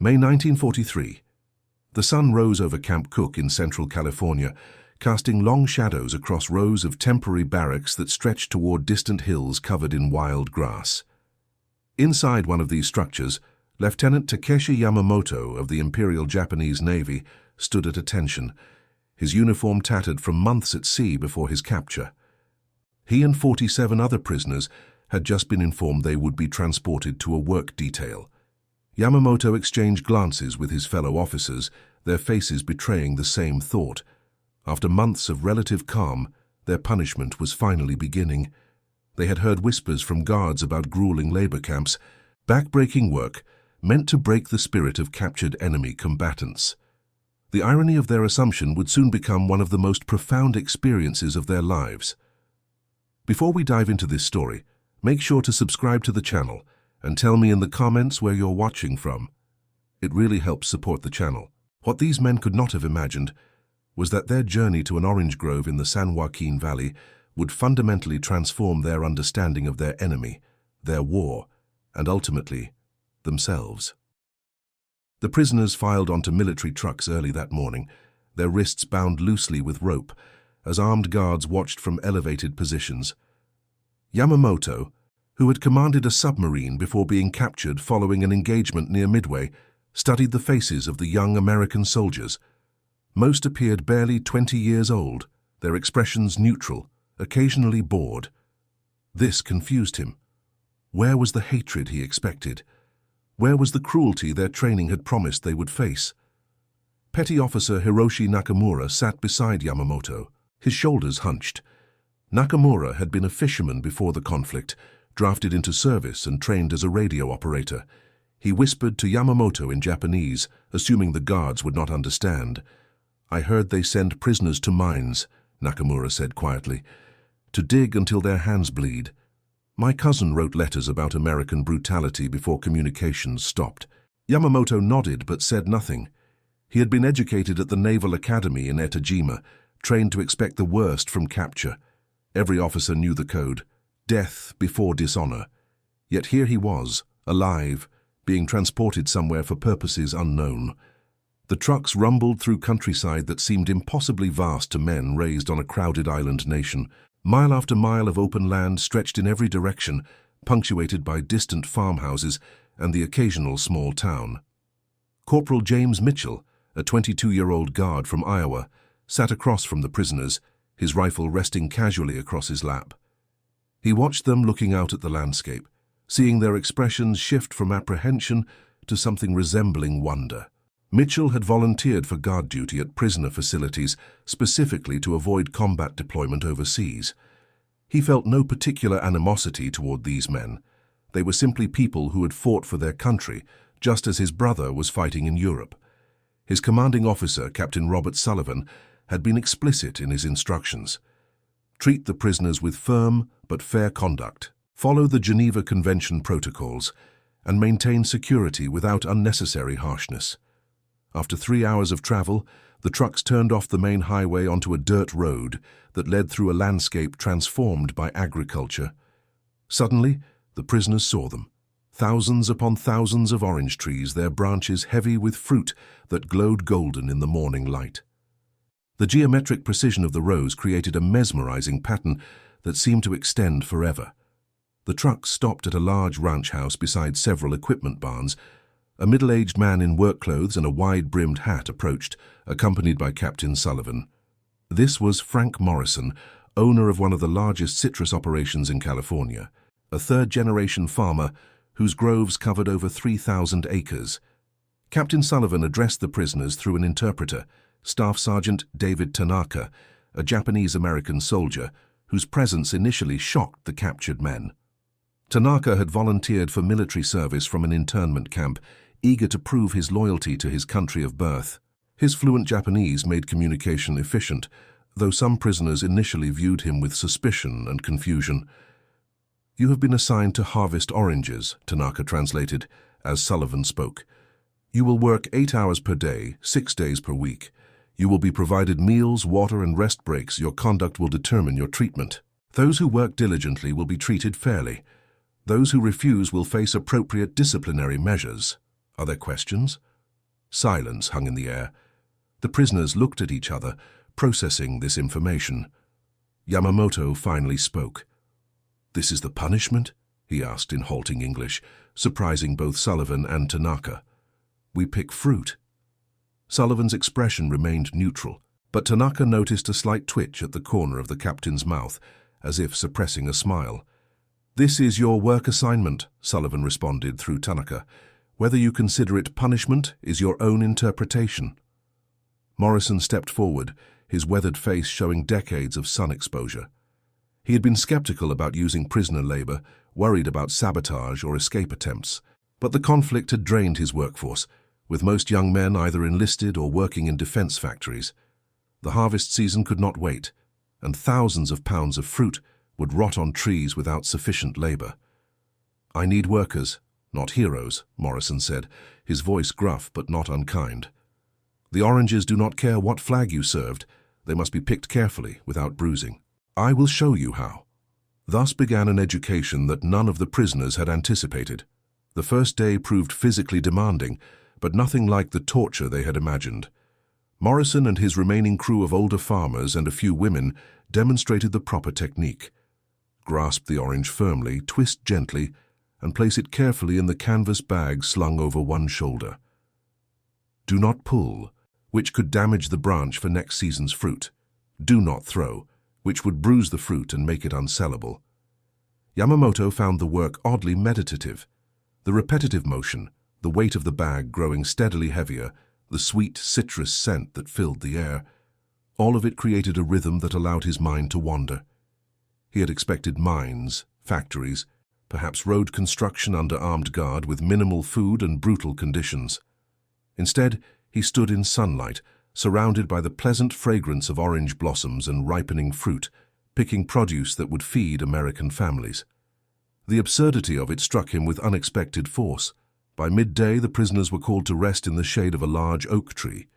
May 1943. The sun rose over Camp Cook in central California, casting long shadows across rows of temporary barracks that stretched toward distant hills covered in wild grass. Inside one of these structures, Lieutenant Takeshi Yamamoto of the Imperial Japanese Navy stood at attention, his uniform tattered from months at sea before his capture. He and 47 other prisoners had just been informed they would be transported to a work detail. Yamamoto exchanged glances with his fellow officers, their faces betraying the same thought. After months of relative calm, their punishment was finally beginning. They had heard whispers from guards about grueling labor camps, back-breaking work meant to break the spirit of captured enemy combatants. The irony of their assumption would soon become one of the most profound experiences of their lives. Before we dive into this story, make sure to subscribe to the channel and tell me in the comments where you're watching from. It really helps support the channel. What these men could not have imagined was that their journey to an orange grove in the San Joaquin Valley would fundamentally transform their understanding of their enemy, their war, and ultimately, themselves. The prisoners filed onto military trucks early that morning, their wrists bound loosely with rope, as armed guards watched from elevated positions. Yamamoto, who had commanded a submarine before being captured following an engagement near Midway, studied the faces of the young American soldiers. Most appeared barely 20 years old, their expressions neutral, occasionally bored. This confused him. Where was the hatred he expected? Where was the cruelty their training had promised they would face? Petty Officer Hiroshi Nakamura sat beside Yamamoto, his shoulders hunched. Nakamura had been a fisherman before the conflict, drafted into service and trained as a radio operator. He whispered to Yamamoto in Japanese, assuming the guards would not understand. "I heard they send prisoners to mines," Nakamura said quietly, "to dig until their hands bleed. My cousin wrote letters about American brutality before communications stopped." Yamamoto nodded but said nothing. He had been educated at the Naval Academy in Etajima, trained to expect the worst from capture. Every officer knew the code: death before dishonor. Yet here he was, alive, being transported somewhere for purposes unknown. The trucks rumbled through countryside that seemed impossibly vast to men raised on a crowded island nation. Mile after mile of open land stretched in every direction, punctuated by distant farmhouses and the occasional small town. Corporal James Mitchell, a 22-year-old guard from Iowa, sat across from the prisoners, his rifle resting casually across his lap. He watched them looking out at the landscape, seeing their expressions shift from apprehension to something resembling wonder. Mitchell had volunteered for guard duty at prisoner facilities, specifically to avoid combat deployment overseas. He felt no particular animosity toward these men. They were simply people who had fought for their country, just as his brother was fighting in Europe. His commanding officer, Captain Robert Sullivan, had been explicit in his instructions. Treat the prisoners with firm but fair conduct. Follow the Geneva Convention protocols, and maintain security without unnecessary harshness. After 3 hours of travel, the trucks turned off the main highway onto a dirt road that led through a landscape transformed by agriculture. Suddenly, the prisoners saw them. Thousands upon thousands of orange trees, their branches heavy with fruit that glowed golden in the morning light. The geometric precision of the rows created a mesmerizing pattern that seemed to extend forever. The trucks stopped at a large ranch house beside several equipment barns. A middle-aged man in work clothes and a wide-brimmed hat approached, accompanied by Captain Sullivan. This was Frank Morrison, owner of one of the largest citrus operations in California, a third-generation farmer whose groves covered over 3,000 acres. Captain Sullivan addressed the prisoners through an interpreter, Staff Sergeant David Tanaka, a Japanese-American soldier whose presence initially shocked the captured men. Tanaka had volunteered for military service from an internment camp, eager to prove his loyalty to his country of birth. His fluent Japanese made communication efficient, though some prisoners initially viewed him with suspicion and confusion. "You have been assigned to harvest oranges," Tanaka translated, as Sullivan spoke. "You will work 8 hours per day, 6 days per week. You will be provided meals, water, and rest breaks. Your conduct will determine your treatment. Those who work diligently will be treated fairly. Those who refuse will face appropriate disciplinary measures. Are there questions?" Silence hung in the air. The prisoners looked at each other, processing this information. Yamamoto finally spoke. "This is the punishment?" he asked in halting English, surprising both Sullivan and Tanaka. "We pick fruit." Sullivan's expression remained neutral, but Tanaka noticed a slight twitch at the corner of the captain's mouth, as if suppressing a smile. "This is your work assignment," Sullivan responded through Tanaka. "Whether you consider it punishment is your own interpretation." Morrison stepped forward, his weathered face showing decades of sun exposure. He had been skeptical about using prisoner labor, worried about sabotage or escape attempts. But the conflict had drained his workforce, with most young men either enlisted or working in defense factories. The harvest season could not wait, and thousands of pounds of fruit would rot on trees without sufficient labor. "I need workers, not heroes," Morrison said, his voice gruff but not unkind. "The oranges do not care what flag you served. They must be picked carefully, without bruising. I will show you how." Thus began an education that none of the prisoners had anticipated. The first day proved physically demanding, but nothing like the torture they had imagined. Morrison and his remaining crew of older farmers and a few women demonstrated the proper technique. Grasp the orange firmly, twist gently, and place it carefully in the canvas bag slung over one shoulder. Do not pull, which could damage the branch for next season's fruit. Do not throw, which would bruise the fruit and make it unsellable. Yamamoto found the work oddly meditative. The repetitive motion, the weight of the bag growing steadily heavier, the sweet citrus scent that filled the air, all of it created a rhythm that allowed his mind to wander. He had expected mines, factories, perhaps road construction under armed guard with minimal food and brutal conditions. Instead, he stood in sunlight, surrounded by the pleasant fragrance of orange blossoms and ripening fruit, picking produce that would feed American families. The absurdity of it struck him with unexpected force. By midday, the prisoners were called to rest in the shade of a large oak tree.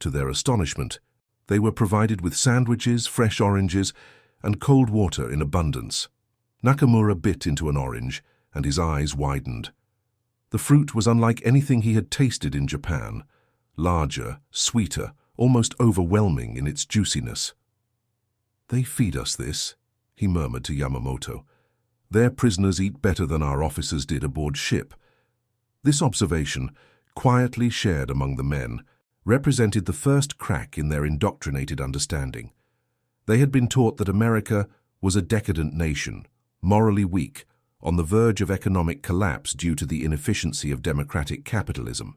To their astonishment, they were provided with sandwiches, fresh oranges, and cold water in abundance. Nakamura bit into an orange, and his eyes widened. The fruit was unlike anything he had tasted in Japan. Larger, sweeter, almost overwhelming in its juiciness. "They feed us this," he murmured to Yamamoto. "Their prisoners eat better than our officers did aboard ship." This observation, quietly shared among the men, represented the first crack in their indoctrinated understanding. They had been taught that America was a decadent nation, morally weak, on the verge of economic collapse due to the inefficiency of democratic capitalism.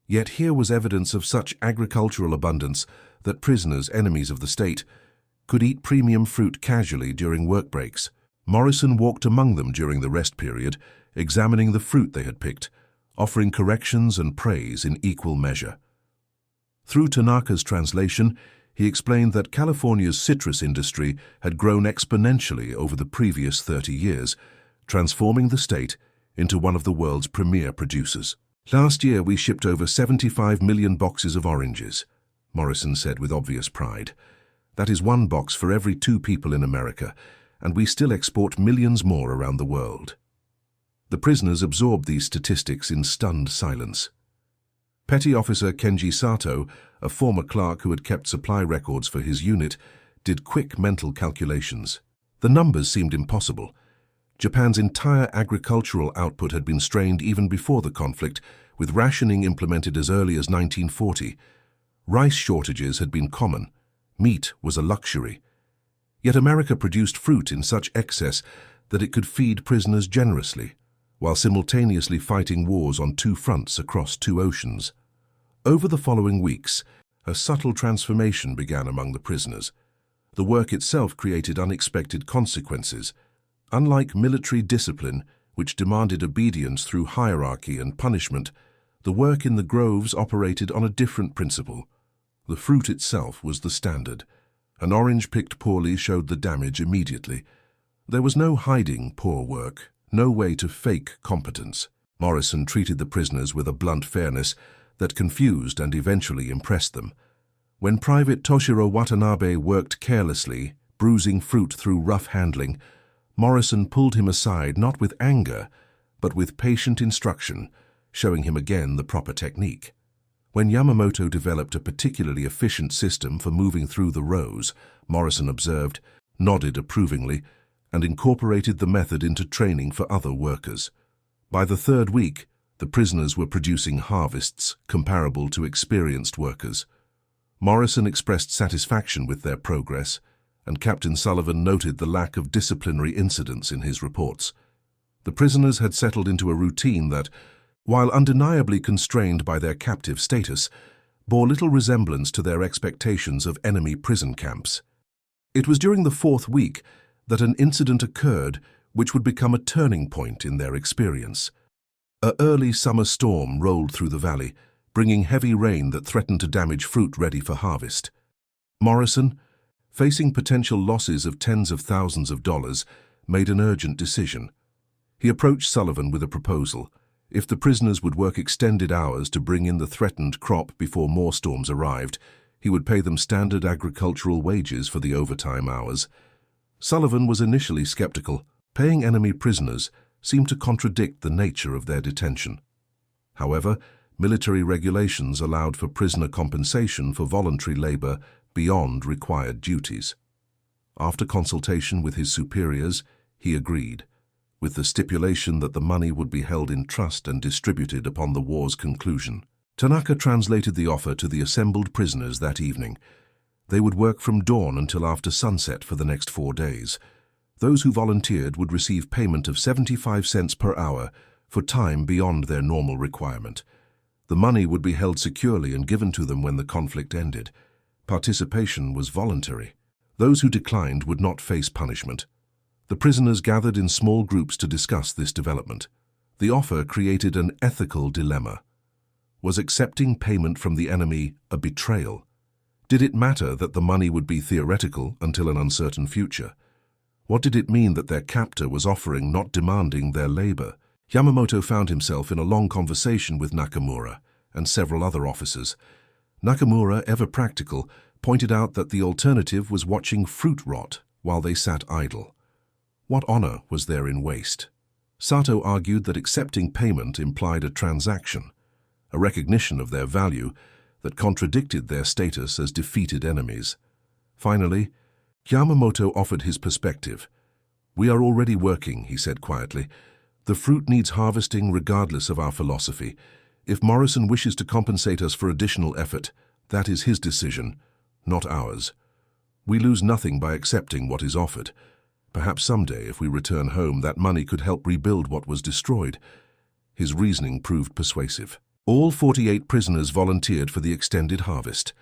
Yet here was evidence of such agricultural abundance that prisoners, enemies of the state, could eat premium fruit casually during work breaks. Morrison walked among them during the rest period, examining the fruit they had picked, offering corrections and praise in equal measure. Through Tanaka's translation, he explained that California's citrus industry had grown exponentially over the previous 30 years, transforming the state into one of the world's premier producers. "Last year we shipped over 75 million boxes of oranges," Morrison said with obvious pride. "That is one box for every 2 people in America, and we still export millions more around the world." The prisoners absorbed these statistics in stunned silence. Petty Officer Kenji Sato, a former clerk who had kept supply records for his unit, did quick mental calculations. The numbers seemed impossible. Japan's entire agricultural output had been strained even before the conflict, with rationing implemented as early as 1940. Rice shortages had been common. Meat was a luxury. Yet America produced fruit in such excess that it could feed prisoners generously, while simultaneously fighting wars on 2 fronts across 2 oceans. Over the following weeks, a subtle transformation began among the prisoners. The work itself created unexpected consequences. Unlike military discipline, which demanded obedience through hierarchy and punishment, the work in the groves operated on a different principle. The fruit itself was the standard. An orange picked poorly showed the damage immediately. There was no hiding poor work, no way to fake competence. Morrison treated the prisoners with a blunt fairness that confused and eventually impressed them. When Private Toshiro Watanabe worked carelessly, bruising fruit through rough handling, Morrison pulled him aside not with anger, but with patient instruction, showing him again the proper technique. When Yamamoto developed a particularly efficient system for moving through the rows, Morrison observed, nodded approvingly, and incorporated the method into training for other workers. By the third week, the prisoners were producing harvests comparable to experienced workers. Morrison expressed satisfaction with their progress, and Captain Sullivan noted the lack of disciplinary incidents in his reports. The prisoners had settled into a routine that, while undeniably constrained by their captive status, bore little resemblance to their expectations of enemy prison camps. It was during the fourth week that an incident occurred which would become a turning point in their experience. An early summer storm rolled through the valley, bringing heavy rain that threatened to damage fruit ready for harvest. Morrison, facing potential losses of tens of thousands of dollars, made an urgent decision. He approached Sullivan with a proposal. If the prisoners would work extended hours to bring in the threatened crop before more storms arrived, he would pay them standard agricultural wages for the overtime hours. Sullivan was initially skeptical. Paying enemy prisoners seemed to contradict the nature of their detention. However, military regulations allowed for prisoner compensation for voluntary labor beyond required duties. After consultation with his superiors, he agreed, with the stipulation that the money would be held in trust and distributed upon the war's conclusion. Tanaka translated the offer to the assembled prisoners that evening. They would work from dawn until after sunset for the next 4 days. Those who volunteered would receive payment of 75 cents per hour for time beyond their normal requirement. The money would be held securely and given to them when the conflict ended. Participation was voluntary. Those who declined would not face punishment. The prisoners gathered in small groups to discuss this development. The offer created an ethical dilemma. Was accepting payment from the enemy a betrayal? Did it matter that the money would be theoretical until an uncertain future? What did it mean that their captor was offering, not demanding, their labor? Yamamoto found himself in a long conversation with Nakamura and several other officers. Nakamura, ever practical, pointed out that the alternative was watching fruit rot while they sat idle. What honor was there in waste? Sato argued that accepting payment implied a transaction, a recognition of their value that contradicted their status as defeated enemies. Finally, Yamamoto offered his perspective. "We are already working," he said quietly. "The fruit needs harvesting regardless of our philosophy. If Morrison wishes to compensate us for additional effort, that is his decision, not ours. We lose nothing by accepting what is offered. Perhaps someday, if we return home, that money could help rebuild what was destroyed." His reasoning proved persuasive. All 48 prisoners volunteered for the extended harvest.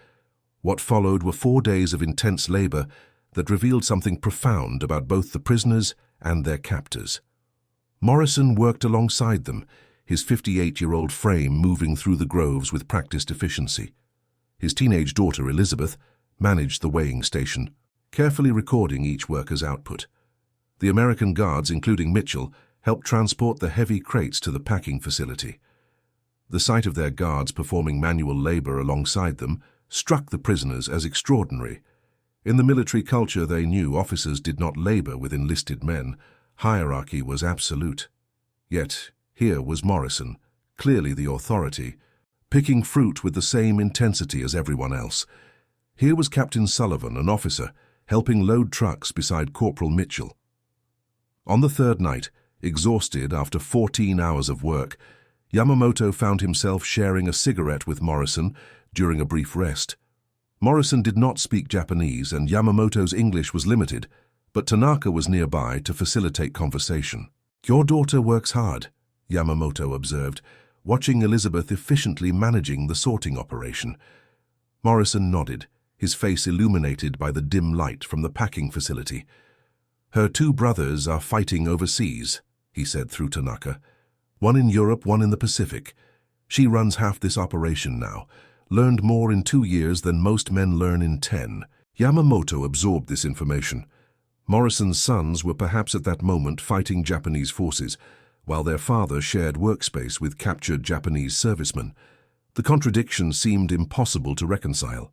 What followed were 4 days of intense labor that revealed something profound about both the prisoners and their captors. Morrison worked alongside them, his 58-year-old frame moving through the groves with practiced efficiency. His teenage daughter, Elizabeth, managed the weighing station, carefully recording each worker's output. The American guards, including Mitchell, helped transport the heavy crates to the packing facility. The sight of their guards performing manual labor alongside them struck the prisoners as extraordinary. In the military culture they knew, officers did not labor with enlisted men. Hierarchy was absolute. Yet here was Morrison, clearly the authority, picking fruit with the same intensity as everyone else. Here was Captain Sullivan, an officer, helping load trucks beside Corporal Mitchell. On the third night, exhausted after 14 hours of work, Yamamoto found himself sharing a cigarette with Morrison during a brief rest. Morrison did not speak Japanese and Yamamoto's English was limited, but Tanaka was nearby to facilitate conversation. "Your daughter works hard," Yamamoto observed, watching Elizabeth efficiently managing the sorting operation. Morrison nodded, his face illuminated by the dim light from the packing facility. "Her 2 brothers are fighting overseas," he said through Tanaka. "One in Europe, one in the Pacific. She runs half this operation now, learned more in 2 years than most men learn in 10. Yamamoto absorbed this information. Morrison's sons were perhaps at that moment fighting Japanese forces, while their father shared workspace with captured Japanese servicemen. The contradiction seemed impossible to reconcile.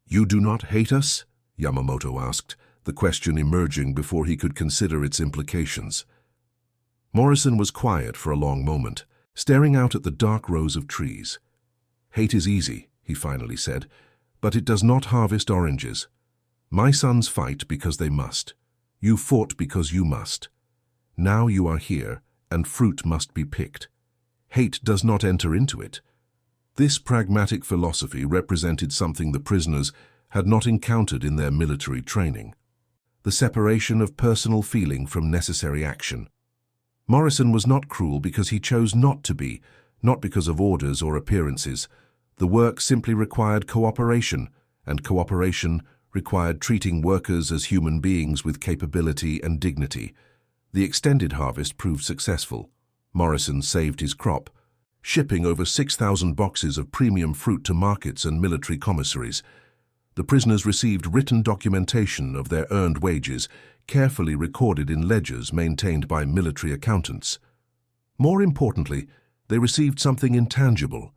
"You do not hate us?" Yamamoto asked, the question emerging before he could consider its implications. Morrison was quiet for a long moment, staring out at the dark rows of trees. "Hate is easy," he finally said, "but it does not harvest oranges. My sons fight because they must. You fought because you must. Now you are here, and fruit must be picked. Hate does not enter into it." This pragmatic philosophy represented something the prisoners had not encountered in their military training: the separation of personal feeling from necessary action. Morrison was not cruel because he chose not to be, not because of orders or appearances. The work simply required cooperation, and cooperation required treating workers as human beings with capability and dignity. The extended harvest proved successful. Morrison saved his crop, shipping over 6,000 boxes of premium fruit to markets and military commissaries. The prisoners received written documentation of their earned wages, carefully recorded in ledgers maintained by military accountants. More importantly, they received something intangible: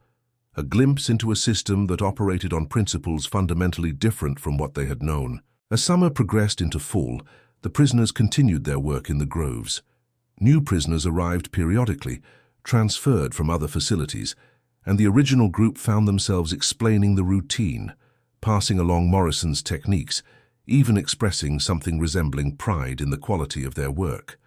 a glimpse into a system that operated on principles fundamentally different from what they had known. As summer progressed into fall, the prisoners continued their work in the groves. New prisoners arrived periodically, transferred from other facilities, and the original group found themselves explaining the routine, passing along Morrison's techniques, even expressing something resembling pride in the quality of their work.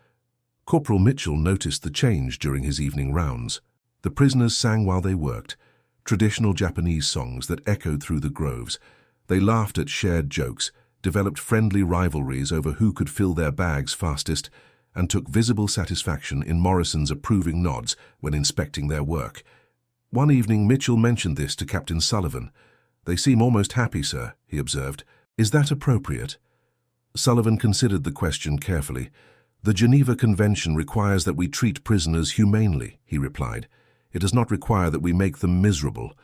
Corporal Mitchell noticed the change during his evening rounds. The prisoners sang while they worked, traditional Japanese songs that echoed through the groves. They laughed at shared jokes, developed friendly rivalries over who could fill their bags fastest, and took visible satisfaction in Morrison's approving nods when inspecting their work. One evening, Mitchell mentioned this to Captain Sullivan. "They seem almost happy, sir," he observed. "Is that appropriate?" Sullivan considered the question carefully. "The Geneva Convention requires that we treat prisoners humanely," he replied. "It does not require that we make them miserable.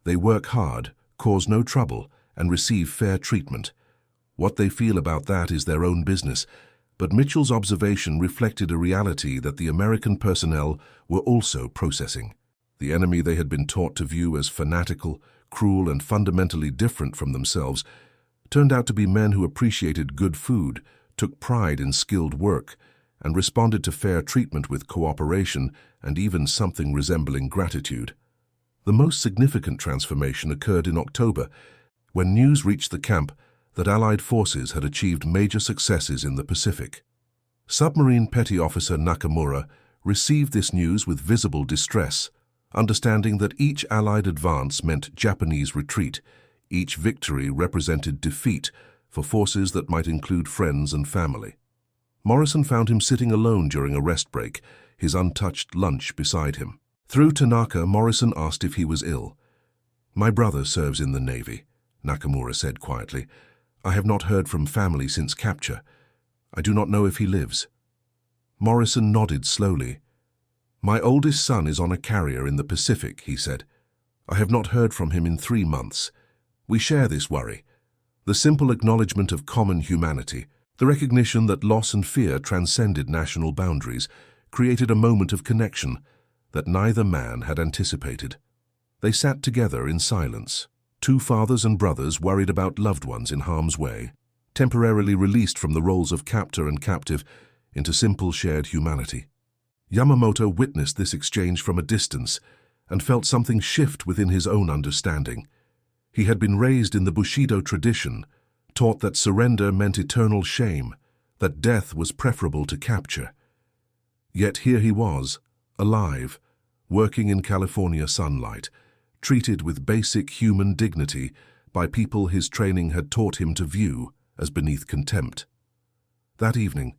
They work hard, cause no trouble, and receive fair treatment. What they feel about that is their own business." But Mitchell's observation reflected a reality that the American personnel were also processing. The enemy they had been taught to view as fanatical, cruel, and fundamentally different from themselves turned out to be men who appreciated good food, took pride in skilled work, and responded to fair treatment with cooperation and even something resembling gratitude. The most significant transformation occurred in October, when news reached the camp that Allied forces had achieved major successes in the Pacific. Submarine Petty Officer Nakamura received this news with visible distress, understanding that each Allied advance meant Japanese retreat. Each victory represented defeat for forces that might include friends and family. Morrison found him sitting alone during a rest break, his untouched lunch beside him. Through Tanaka, Morrison asked if he was ill. "My brother serves in the Navy," Nakamura said quietly. "I have not heard from family since capture. I do not know if he lives." Morrison nodded slowly. "My oldest son is on a carrier in the Pacific," he said. "I have not heard from him in 3 months. We share this worry." The simple acknowledgement of common humanity, the recognition that loss and fear transcended national boundaries, created a moment of connection that neither man had anticipated. They sat together in silence. Two fathers and brothers worried about loved ones in harm's way, temporarily released from the roles of captor and captive into simple shared humanity. Yamamoto witnessed this exchange from a distance and felt something shift within his own understanding. He had been raised in the Bushido tradition, taught that surrender meant eternal shame, that death was preferable to capture. Yet here he was, alive, working in California sunlight, treated with basic human dignity by people his training had taught him to view as beneath contempt. That evening,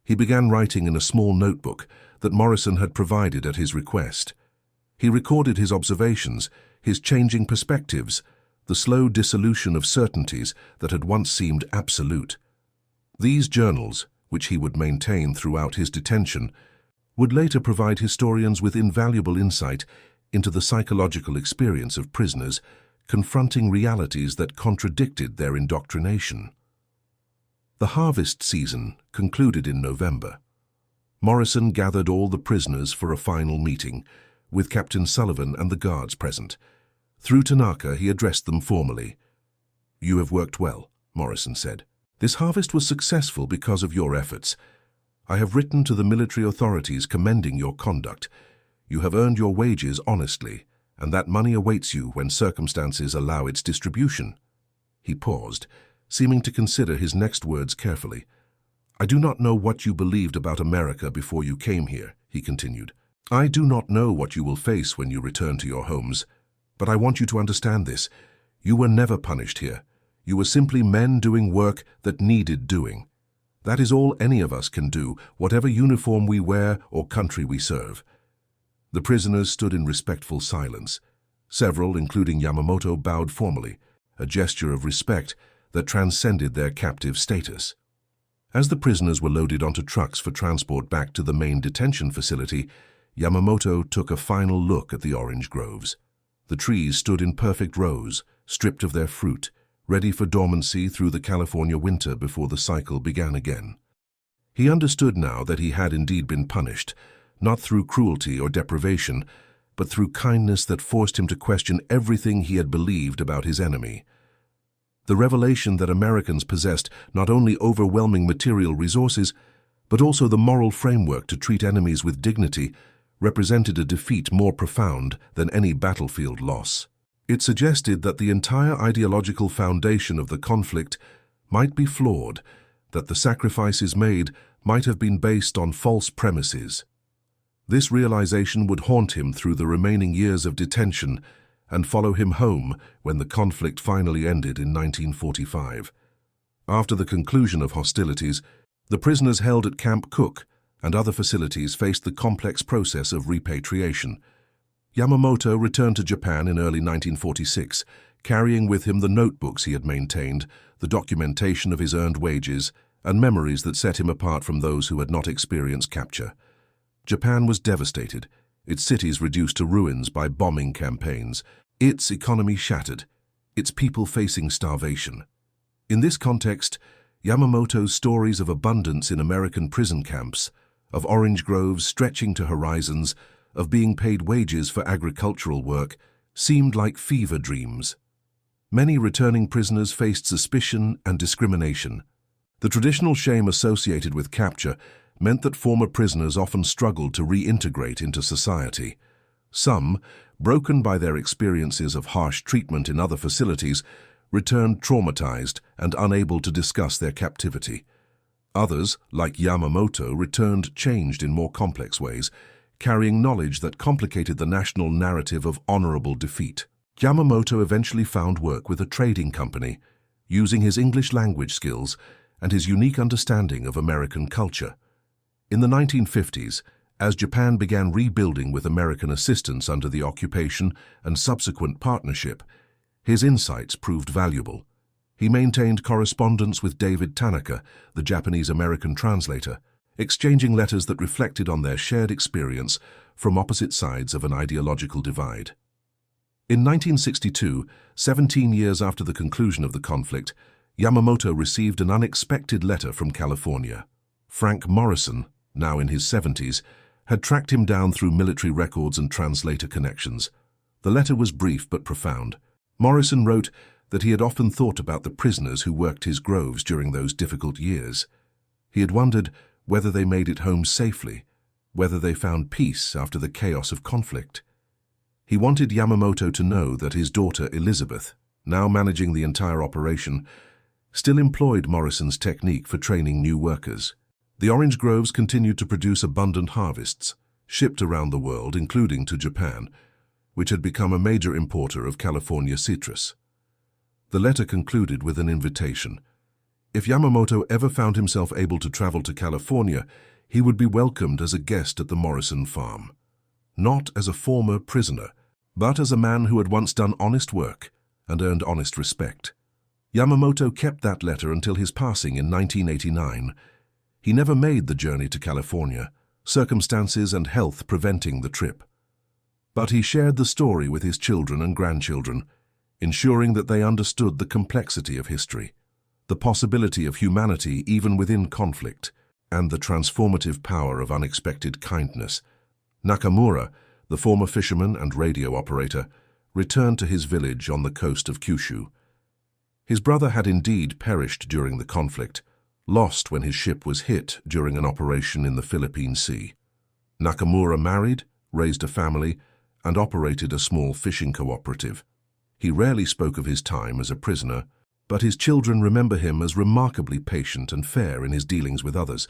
he began writing in a small notebook that Morrison had provided at his request. He recorded his observations, his changing perspectives, the slow dissolution of certainties that had once seemed absolute. These journals, which he would maintain throughout his detention, would later provide historians with invaluable insight into the psychological experience of prisoners confronting realities that contradicted their indoctrination. The harvest season concluded in November. Morrison gathered all the prisoners for a final meeting, with Captain Sullivan and the guards present. Through Tanaka, he addressed them formally. "You have worked well," Morrison said. "This harvest was successful because of your efforts. I have written to the military authorities commending your conduct. You have earned your wages honestly, and that money awaits you when circumstances allow its distribution." He paused, seeming to consider his next words carefully. "I do not know what you believed about America before you came here," he continued. "I do not know what you will face when you return to your homes. But I want you to understand this. You were never punished here. You were simply men doing work that needed doing. That is all any of us can do, whatever uniform we wear or country we serve." The prisoners stood in respectful silence. Several, including Yamamoto, bowed formally, a gesture of respect that transcended their captive status. As the prisoners were loaded onto trucks for transport back to the main detention facility, Yamamoto took a final look at the orange groves. The trees stood in perfect rows, stripped of their fruit, ready for dormancy through the California winter before the cycle began again. He understood now that he had indeed been punished, not through cruelty or deprivation, but through kindness that forced him to question everything he had believed about his enemy. The revelation that Americans possessed not only overwhelming material resources, but also the moral framework to treat enemies with dignity, represented a defeat more profound than any battlefield loss. It suggested that the entire ideological foundation of the conflict might be flawed, that the sacrifices made might have been based on false premises. This realization would haunt him through the remaining years of detention and follow him home when the conflict finally ended in 1945. After the conclusion of hostilities, the prisoners held at Camp Cook and other facilities faced the complex process of repatriation. Yamamoto returned to Japan in early 1946, carrying with him the notebooks he had maintained, the documentation of his earned wages, and memories that set him apart from those who had not experienced capture. Japan was devastated, its cities reduced to ruins by bombing campaigns, its economy shattered, its people facing starvation. In this context, Yamamoto's stories of abundance in American prison camps, of orange groves stretching to horizons, of being paid wages for agricultural work, seemed like fever dreams. Many returning prisoners faced suspicion and discrimination. The traditional shame associated with capture meant that former prisoners often struggled to reintegrate into society. Some, broken by their experiences of harsh treatment in other facilities, returned traumatized and unable to discuss their captivity. Others, like Yamamoto, returned changed in more complex ways, carrying knowledge that complicated the national narrative of honorable defeat. Yamamoto eventually found work with a trading company, using his English language skills and his unique understanding of American culture. In the 1950s, as Japan began rebuilding with American assistance under the occupation and subsequent partnership, his insights proved valuable. He maintained correspondence with David Tanaka, the Japanese-American translator, exchanging letters that reflected on their shared experience from opposite sides of an ideological divide. In 1962, 17 years after the conclusion of the conflict, Yamamoto received an unexpected letter from California. Frank Morrison, now in his 70s, had tracked him down through military records and translator connections. The letter was brief but profound. Morrison wrote that he had often thought about the prisoners who worked his groves during those difficult years. He had wondered whether they made it home safely, whether they found peace after the chaos of conflict. He wanted Yamamoto to know that his daughter Elizabeth, now managing the entire operation, still employed Morrison's technique for training new workers. The orange groves continued to produce abundant harvests, shipped around the world, including to Japan, which had become a major importer of California citrus. The letter concluded with an invitation. If Yamamoto ever found himself able to travel to California, he would be welcomed as a guest at the Morrison farm. Not as a former prisoner, but as a man who had once done honest work and earned honest respect. Yamamoto kept that letter until his passing in 1989. He never made the journey to California, circumstances and health preventing the trip. But he shared the story with his children and grandchildren, ensuring that they understood the complexity of history, the possibility of humanity even within conflict, and the transformative power of unexpected kindness. Nakamura, the former fisherman and radio operator, returned to his village on the coast of Kyushu. His brother had indeed perished during the conflict, lost when his ship was hit during an operation in the Philippine Sea. Nakamura married, raised a family, and operated a small fishing cooperative. He rarely spoke of his time as a prisoner, but his children remember him as remarkably patient and fair in his dealings with others,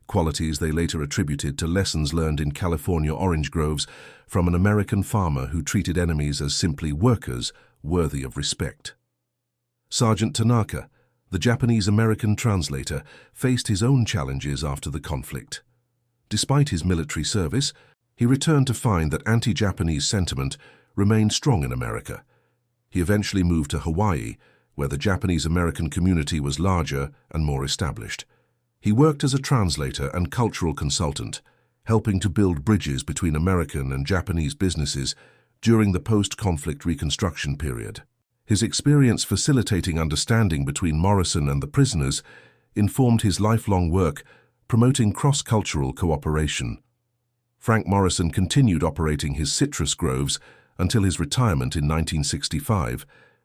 qualities they later attributed to lessons learned in California orange groves from an American farmer who treated enemies as simply workers worthy of respect. Sergeant Tanaka, the Japanese-American translator, faced his own challenges after the conflict. Despite his military service, he returned to find that anti-Japanese sentiment remained strong in America. He eventually moved to Hawaii, where the Japanese-American community was larger and more established. He worked as a translator and cultural consultant, helping to build bridges between American and Japanese businesses during the post-conflict Reconstruction period. His experience facilitating understanding between Morrison and the prisoners informed his lifelong work promoting cross-cultural cooperation. Frank Morrison continued operating his citrus groves until his retirement in 1965,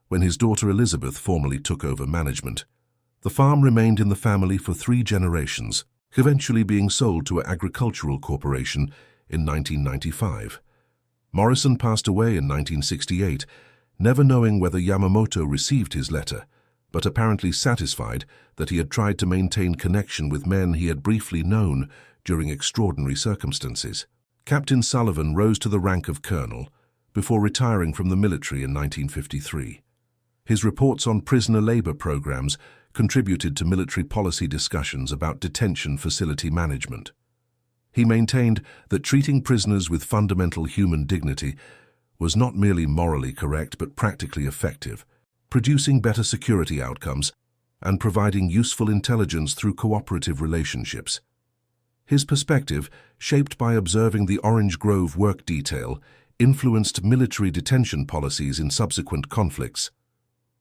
when his daughter Elizabeth formally took over management. The farm remained in the family for 3 generations, eventually being sold to an agricultural corporation in 1995. Morrison passed away in 1968, never knowing whether Yamamoto received his letter, but apparently satisfied that he had tried to maintain connection with men he had briefly known during extraordinary circumstances. Captain Sullivan rose to the rank of colonel before retiring from the military in 1953. His reports on prisoner labor programs contributed to military policy discussions about detention facility management. He maintained that treating prisoners with fundamental human dignity was not merely morally correct but practically effective, producing better security outcomes and providing useful intelligence through cooperative relationships. His perspective, shaped by observing the Orange Grove work detail, influenced military detention policies in subsequent conflicts.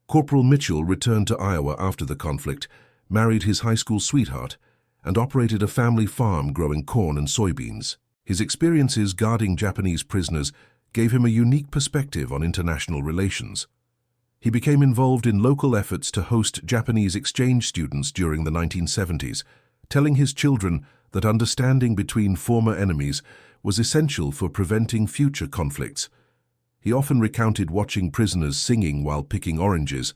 Corporal Mitchell returned to Iowa after the conflict, married his high school sweetheart, and operated a family farm growing corn and soybeans. His experiences guarding Japanese prisoners gave him a unique perspective on international relations. He became involved in local efforts to host Japanese exchange students during the 1970s, telling his children that understanding between former enemies was essential for preventing future conflicts. He often recounted watching prisoners singing while picking oranges,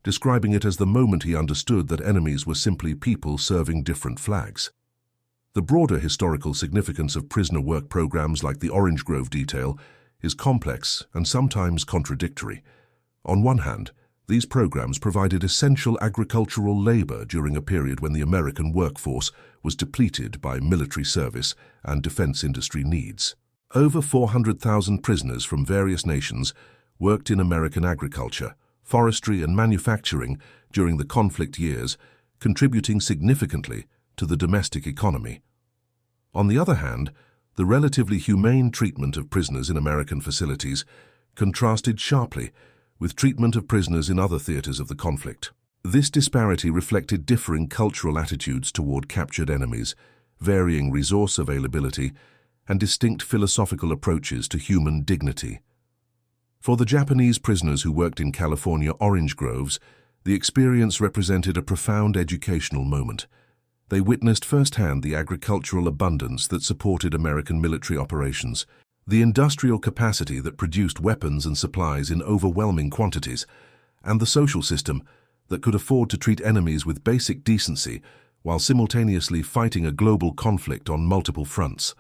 describing it as the moment he understood that enemies were simply people serving different flags. The broader historical significance of prisoner work programs like the Orange Grove detail is complex and sometimes contradictory. On one hand, these programs provided essential agricultural labor during a period when the American workforce was depleted by military service and defense industry needs. Over 400,000 prisoners from various nations worked in American agriculture, forestry and manufacturing during the conflict years, contributing significantly to the domestic economy. On the other hand, the relatively humane treatment of prisoners in American facilities contrasted sharply with treatment of prisoners in other theaters of the conflict. This disparity reflected differing cultural attitudes toward captured enemies, varying resource availability, and distinct philosophical approaches to human dignity. For the Japanese prisoners who worked in California orange groves, the experience represented a profound educational moment. They witnessed firsthand the agricultural abundance that supported American military operations, the industrial capacity that produced weapons and supplies in overwhelming quantities, and the social system that could afford to treat enemies with basic decency while simultaneously fighting a global conflict on multiple fronts.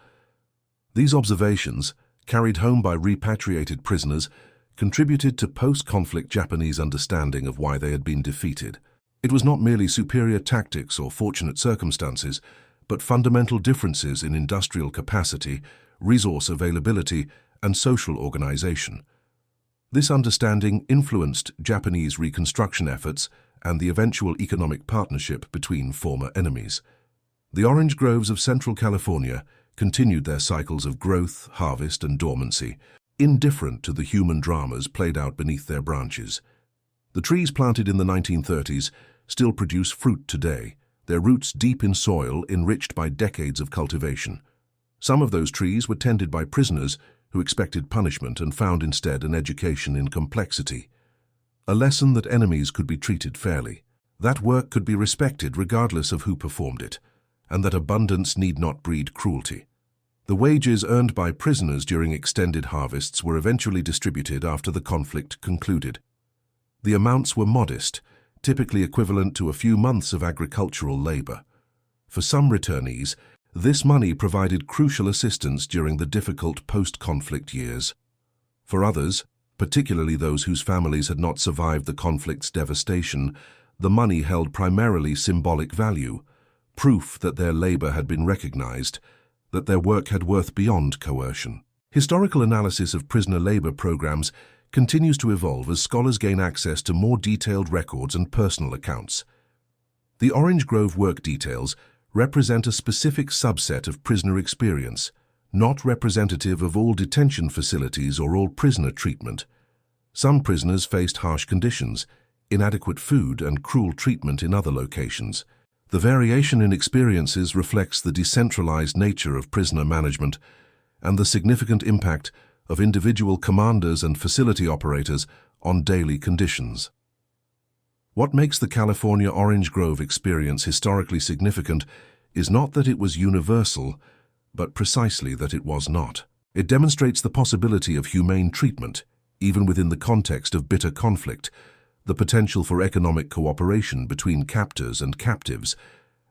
These observations, carried home by repatriated prisoners, contributed to post-conflict Japanese understanding of why they had been defeated. It was not merely superior tactics or fortunate circumstances, but fundamental differences in industrial capacity, resource availability, and social organization. This understanding influenced Japanese reconstruction efforts and the eventual economic partnership between former enemies. The orange groves of Central California continued their cycles of growth, harvest, and dormancy, indifferent to the human dramas played out beneath their branches. The trees planted in the 1930s still produce fruit today, their roots deep in soil enriched by decades of cultivation. Some of those trees were tended by prisoners who expected punishment and found instead an education in complexity. A lesson that enemies could be treated fairly, that work could be respected regardless of who performed it, and that abundance need not breed cruelty. The wages earned by prisoners during extended harvests were eventually distributed after the conflict concluded. The amounts were modest, typically equivalent to a few months of agricultural labor. For some returnees, this money provided crucial assistance during the difficult post-conflict years. For others, particularly those whose families had not survived the conflict's devastation, the money held primarily symbolic value, proof that their labor had been recognized, that their work had worth beyond coercion. Historical analysis of prisoner labor programs continues to evolve as scholars gain access to more detailed records and personal accounts. The Orange Grove work details represent a specific subset of prisoner experience, not representative of all detention facilities or all prisoner treatment. Some prisoners faced harsh conditions, inadequate food, and cruel treatment in other locations. The variation in experiences reflects the decentralized nature of prisoner management and the significant impact of individual commanders and facility operators on daily conditions. What makes the California Orange Grove experience historically significant is not that it was universal, but precisely that it was not. It demonstrates the possibility of humane treatment, even within the context of bitter conflict, the potential for economic cooperation between captors and captives,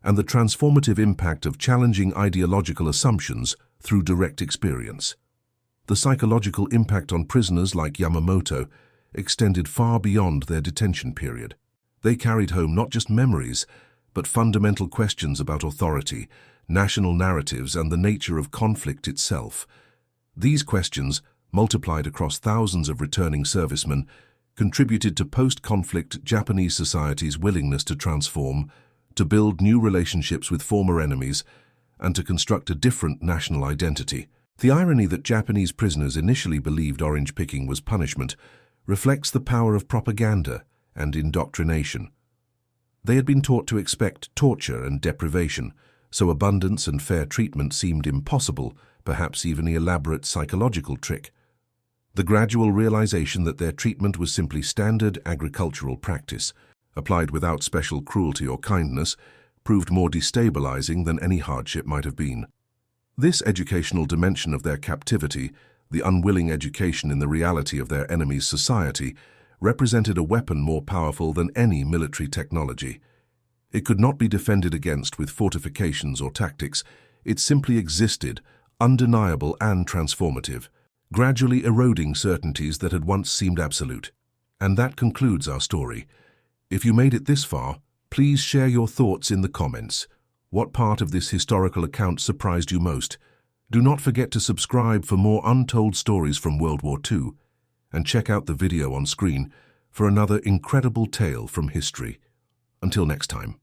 and the transformative impact of challenging ideological assumptions through direct experience. The psychological impact on prisoners like Yamamoto extended far beyond their detention period. They carried home not just memories, but fundamental questions about authority, national narratives, and the nature of conflict itself. These questions, multiplied across thousands of returning servicemen, contributed to post-conflict Japanese society's willingness to transform, to build new relationships with former enemies, and to construct a different national identity. The irony that Japanese prisoners initially believed orange picking was punishment reflects the power of propaganda and indoctrination. They had been taught to expect torture and deprivation, so abundance and fair treatment seemed impossible, perhaps even an elaborate psychological trick. The gradual realization that their treatment was simply standard agricultural practice, applied without special cruelty or kindness, proved more destabilizing than any hardship might have been. This educational dimension of their captivity, the unwilling education in the reality of their enemy's society, represented a weapon more powerful than any military technology. It could not be defended against with fortifications or tactics. It simply existed, undeniable and transformative, gradually eroding certainties that had once seemed absolute. And that concludes our story. If you made it this far, please share your thoughts in the comments. What part of this historical account surprised you most? Do not forget to subscribe for more untold stories from World War II, and check out the video on screen for another incredible tale from history. Until next time.